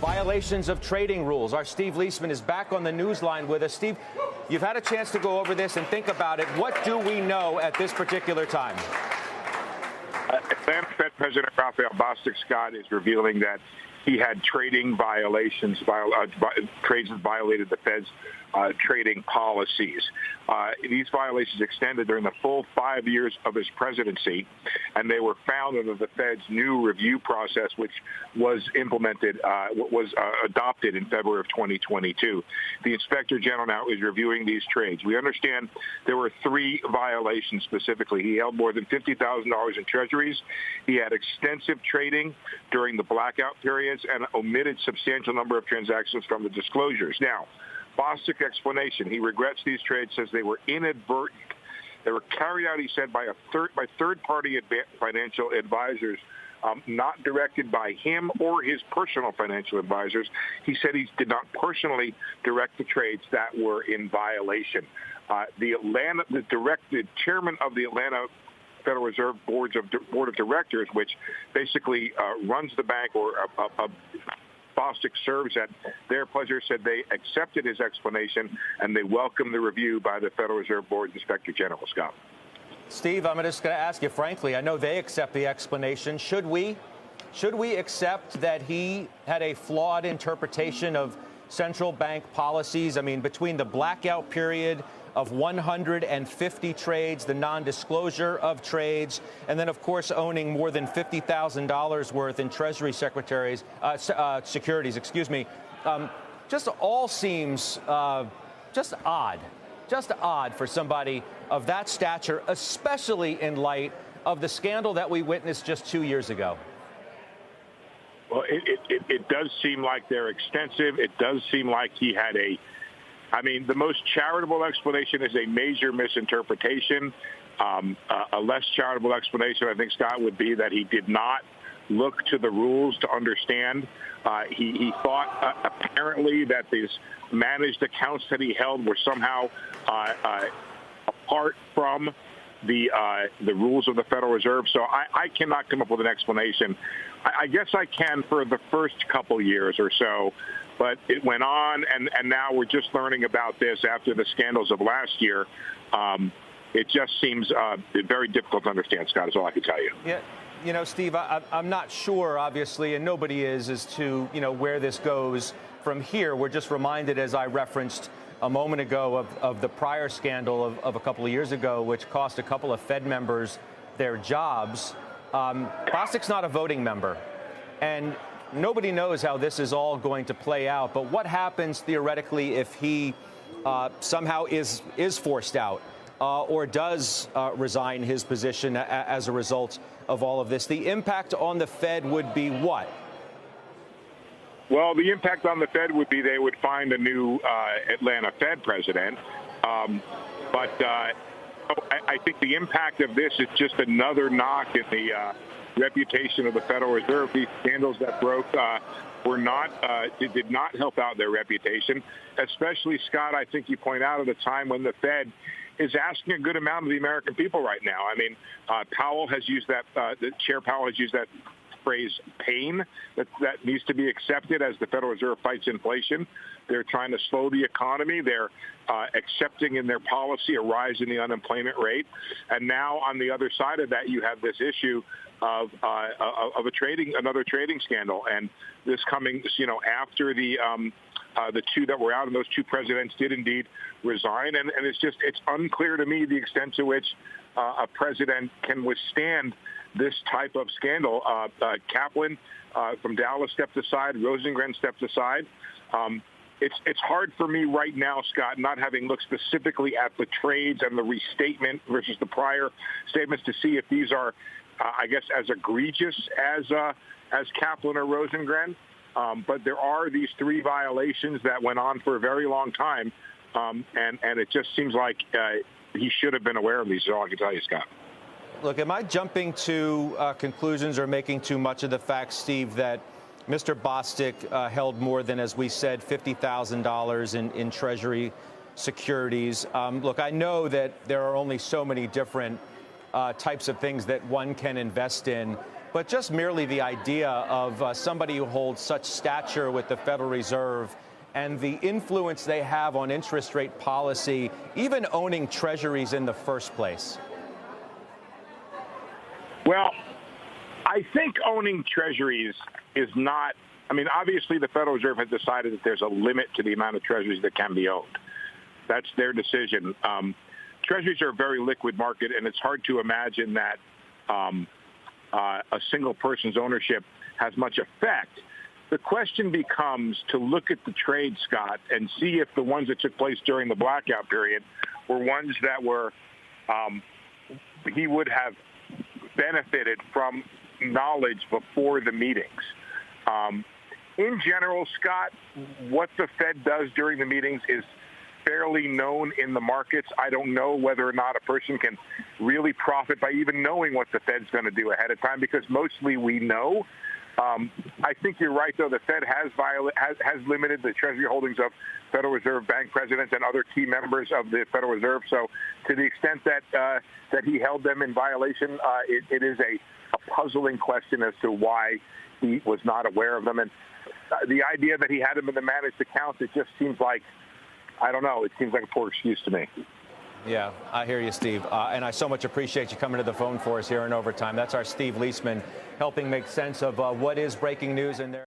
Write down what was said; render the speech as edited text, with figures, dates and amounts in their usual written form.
violations of trading rules. Our Steve Leisman is back on the newsline with us. Steve, you've had a chance to go over this and think about it. What do we know at this particular time? Atlanta Fed President Bostic, Scott, is revealing that he had trading violations, trades that violated the Fed's trading policies. These violations extended during the full 5 years of his presidency, and they were found under the Fed's new review process, which was adopted in February of 2022. The Inspector General now is reviewing these trades. We understand there were 3 violations specifically. He held more than $50,000 in Treasurys. He had extensive trading during the blackout periods and omitted substantial number of transactions from the disclosures. Now, Bostic explanation: he regrets these trades, says they were inadvertent. They were carried out, he said, by third-party financial advisors, not directed by him or his personal financial advisors. He said he did not personally direct the trades that were in violation. The chairman of the Atlanta Federal Reserve Board of Directors, which basically runs the bank, or Bostic serves at their pleasure, said they accepted his explanation and they welcome the review by the Federal Reserve Board Inspector General. Scott. Steve, I'm just going to ask you, frankly, I know they accept the explanation. Should we accept that he had a flawed interpretation of central bank policies? I mean, between the blackout period of 150 trades, the non-disclosure of trades, and then, of course, owning more than $50,000 worth in Treasury securities, just all seems just odd for somebody of that stature, especially in light of the scandal that we witnessed just 2 years ago. Well, it does seem like they're extensive. It does seem like he had the most charitable explanation is a major misinterpretation. A less charitable explanation, I think, Scott, would be that he did not look to the rules to understand. He thought apparently that these managed accounts that he held were somehow apart from the rules of the Federal Reserve. So I cannot come up with an explanation. I guess I can for the first couple years or so. But it went on, and now we're just learning about this after the scandals of last year. It just seems very difficult to understand, Scott, is all I can tell you. Yeah. You know, Steve, I'm not sure, obviously, and nobody is, as to, where this goes from here. We're just reminded, as I referenced a moment ago, of the prior scandal of a couple of years ago, which cost a couple of Fed members their jobs. Bostic's not a voting member, and nobody knows how this is all going to play out. But what happens theoretically if he somehow is forced out or does resign his position as a result of all of this? The impact on the Fed would be what? Well, the impact on the Fed would be they would find a new Atlanta Fed president. But I think the impact of this is just another knock at the reputation of the Federal Reserve. These scandals that broke did not help out their reputation, especially, Scott, I think you point out, at a time when the Fed is asking a good amount of the American people right now. I mean, Powell has used that, Chair Powell has used that phrase, pain, that needs to be accepted as the Federal Reserve fights inflation. They're trying to slow the economy. They're accepting in their policy a rise in the unemployment rate. And now on the other side of that, you have this issue of another trading scandal. And this coming, after the two that were out, and those two presidents did indeed resign. And it's unclear to me the extent to which a president can withstand this type of scandal. Kaplan from Dallas stepped aside. Rosengren stepped aside. It's hard for me right now, Scott, not having looked specifically at the trades and the restatement versus the prior statements, to see if these are, I guess, as egregious as Kaplan or Rosengren. But there are these 3 violations that went on for a very long time, and it just seems like he should have been aware of these. Is all I can tell you, Scott. Look, am I jumping to conclusions or making too much of the fact, Steve, that Mr. Bostic held more than, as we said, $50,000 in Treasury securities? Look, I know that there are only so many different types of things that one can invest in, but just merely the idea of somebody who holds such stature with the Federal Reserve and the influence they have on interest rate policy, even owning Treasurys in the first place? Well, I think owning Treasurys is not, I mean, obviously the Federal Reserve has decided that there's a limit to the amount of Treasurys that can be owned. That's their decision. Treasurys are a very liquid market, and it's hard to imagine that a single person's ownership has much effect. The question becomes to look at the trade, Scott, and see if the ones that took place during the blackout period were ones that were he would have benefited from knowledge before the meetings. In general, Scott, what the Fed does during the meetings is fairly known in the markets. I don't know whether or not a person can really profit by even knowing what the Fed's going to do ahead of time, because mostly we know. I think you're right, though. The Fed has limited the Treasury holdings of Federal Reserve Bank presidents and other key members of the Federal Reserve. So to the extent that that he held them in violation, it is a puzzling question as to why he was not aware of them. And the idea that he had them in the managed accounts, it just seems like, I don't know, it seems like a poor excuse to me. Yeah, I hear you, Steve. And I so much appreciate you coming to the phone for us here in overtime. That's our Steve Leisman, helping make sense of what is breaking news in there.